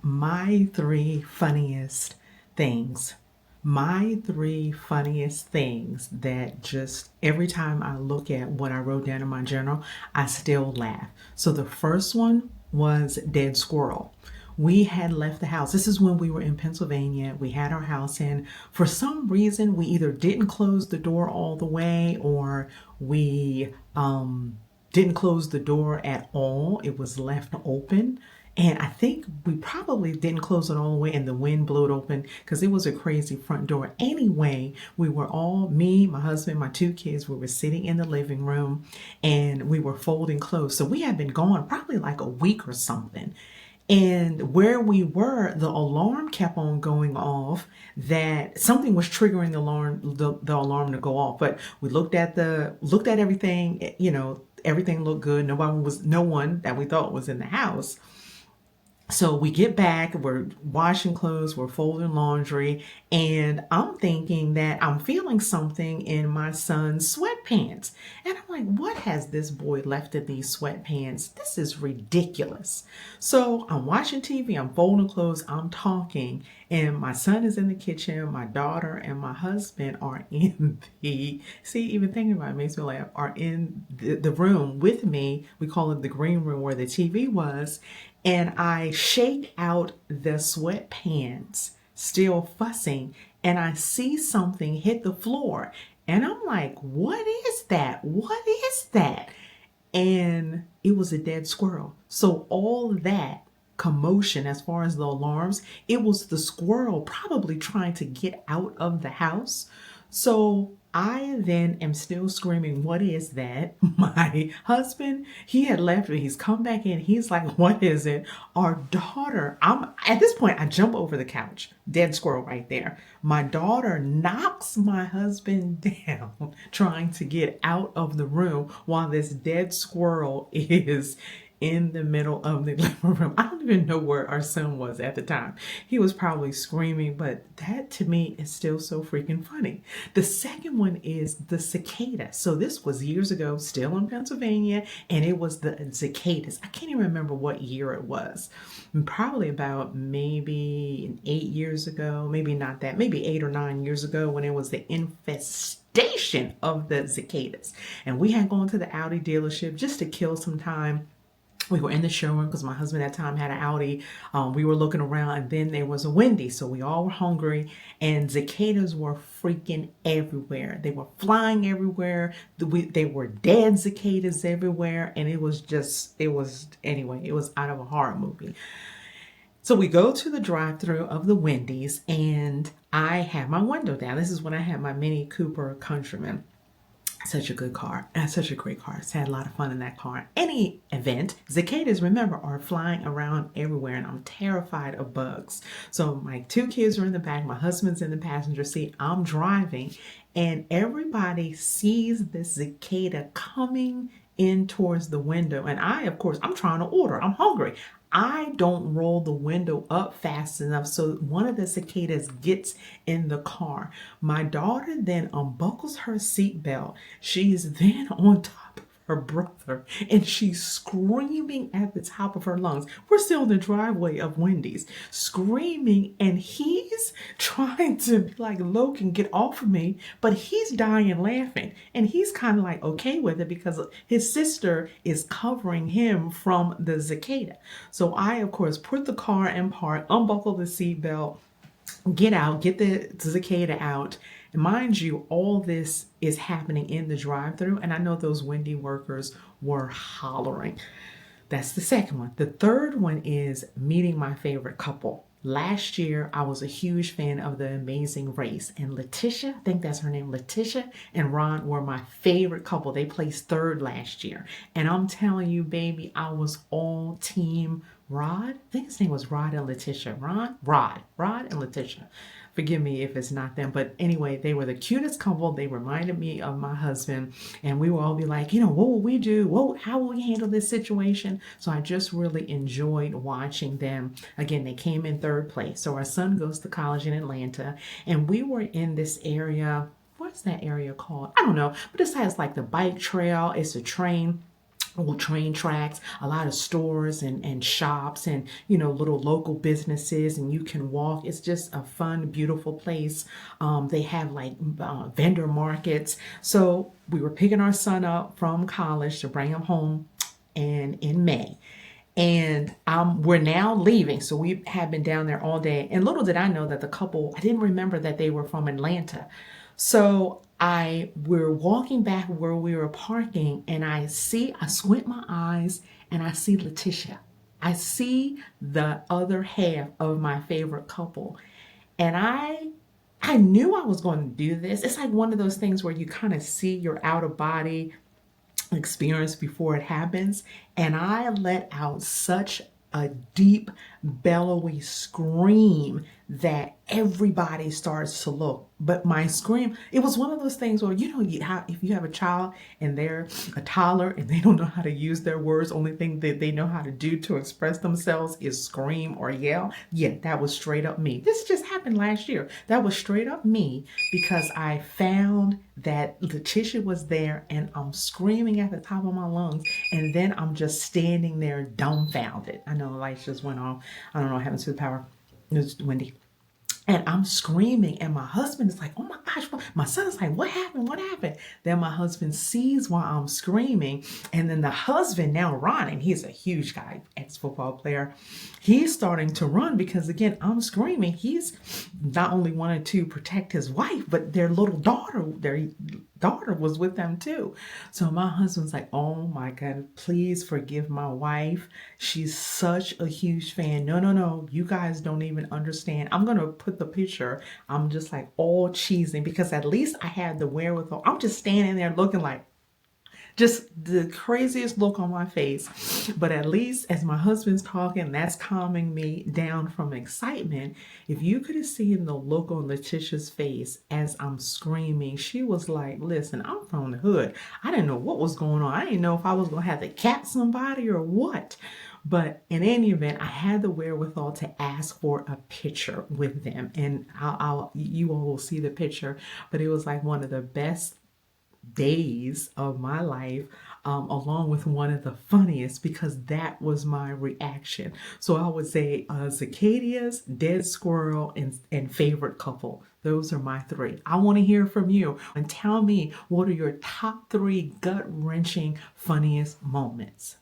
My three funniest things. My three funniest things that just every time I look at what I wrote down in my journal, I still laugh. So the first one was dead squirrel. We had left the house. This is when we were in Pennsylvania. We had our house, and for some reason, we either didn't close the door all the way or we didn't close the door at all. It was left open. And I think we probably didn't close it all the way and the wind blew it open because it was a crazy front door. Anyway, we were all, me, my husband, my two kids, we were sitting in the living room and we were folding clothes. So we had been gone probably like a week or something. And where we were, the alarm kept on going off that something was triggering the alarm to go off. But we looked at everything, everything looked good. No one that we thought was in the house. So we get back, we're washing clothes, we're folding laundry, and I'm thinking that I'm feeling something in my son's sweatpants. And I'm like, what has this boy left in these sweatpants? This is ridiculous. So I'm watching TV, I'm folding clothes, I'm talking, and my son is in the kitchen, my daughter and my husband are in even thinking about it makes me laugh, are in the room with me. We call it the green room where the TV was. And I shake out the sweatpants, still fussing, and I see something hit the floor. And I'm like, what is that? What is that? And it was a dead squirrel. So all that commotion as far as the alarms, it was the squirrel probably trying to get out of the house. So I then am still screaming, what is that? My husband, he had left me. He's come back in. He's like, what is it? Our daughter, at this point, I jump over the couch. Dead squirrel right there. My daughter knocks my husband down trying to get out of the room while this dead squirrel is in the middle of the living room. I don't even know where our son was at the time. He was probably screaming, but that to me is still so freaking funny. The second one is the cicada. So this was years ago, still in Pennsylvania, and it was the cicadas. I can't even remember what year it was. Probably about maybe 8 years ago, maybe not that, maybe 8 or 9 years ago when it was the infestation of the cicadas. And we had gone to the Audi dealership just to kill some time. We were in the showroom because my husband at the time had an Audi. We were looking around and then there was a Wendy's. So we all were hungry and cicadas were freaking everywhere. They were flying everywhere. They were dead cicadas everywhere. And it was out of a horror movie. So we go to the drive-thru of the Wendy's and I have my window down. This is when I had my Mini Cooper Countryman. Such a good car. Such a great car. Had a lot of fun in that car. Any event, cicadas, remember, are flying around everywhere and I'm terrified of bugs. So my two kids are in the back. My husband's in the passenger seat. I'm driving and everybody sees this cicada coming in towards the window. And I, of course, I'm trying to order. I'm hungry. I don't roll the window up fast enough so one of the cicadas gets in the car. My daughter then unbuckles her seatbelt. She's then on top of her brother and she's screaming at the top of her lungs. We're still in the driveway of Wendy's, screaming, and he's trying to be like, Logan, get off of me, but he's dying laughing and he's kind of like okay with it because his sister is covering him from the cicada. So I, of course, put the car in park, unbuckle the seatbelt, get out, get the cicada out. And mind you, all this is happening in the drive-thru, and I know those Wendy workers were hollering. That's the second one. The third one is meeting my favorite couple. Last year, I was a huge fan of The Amazing Race, and Letitia, I think that's her name, Letitia and Ron were my favorite couple. They placed third last year. And I'm telling you, baby, I was all team Rod. I think his name was Rod and Letitia. Rod and Letitia. Forgive me if it's not them. But anyway, they were the cutest couple. They reminded me of my husband. And we would all be like, what will we do? How will we handle this situation? So I just really enjoyed watching them. Again, they came in third place. So our son goes to college in Atlanta. And we were in this area. What's that area called? I don't know. But this has like the bike trail. It's a train. well, train tracks, a lot of stores and shops and, little local businesses, and you can walk. It's just a fun, beautiful place. They have like vendor markets. So we were picking our son up from college to bring him home and in May. And we're now leaving. So we have been down there all day. And little did I know that the couple, I didn't remember that they were from Atlanta. So we're walking back where we were parking, and I squint my eyes and I see Letitia. I see the other half of my favorite couple. And I knew I was going to do this. It's like one of those things where you kind of see your out of body experience before it happens. And I let out such a deep, bellowy scream that everybody starts to look. But my scream, it was one of those things where, if you have a child and they're a toddler and they don't know how to use their words, only thing that they know how to do to express themselves is scream or yell. Yeah, that was straight up me. This just happened last year. That was straight up me because I found that Letitia was there and I'm screaming at the top of my lungs, and then I'm just standing there dumbfounded. I know the lights just went off. I don't know what happened to the power. It was windy. And I'm screaming, and my husband is like, oh my gosh, my son's like, what happened? What happened? Then my husband sees why I'm screaming. And then the husband, now Ron, he's a huge guy, ex-football player. He's starting to run because, again, I'm screaming. He's not only wanted to protect his wife, but their daughter was with them too. So my husband's like, oh my God, please forgive my wife. She's such a huge fan. No, you guys don't even understand. I'm going to put the picture. I'm just like all cheesing because at least I had the wherewithal. I'm just standing there looking like just the craziest look on my face. But at least as my husband's talking, that's calming me down from excitement. If you could have seen the look on Letitia's face as I'm screaming, she was like, listen, I'm from the hood. I didn't know what was going on. I didn't know if I was going to have to catch somebody or what. But in any event, I had the wherewithal to ask for a picture with them. And you all will see the picture. But it was like one of the best days of my life, along with one of the funniest, because that was my reaction. So I would say cicadas, dead squirrel, and favorite couple. Those are my three. I want to hear from you and tell me, what are your top three gut-wrenching funniest moments?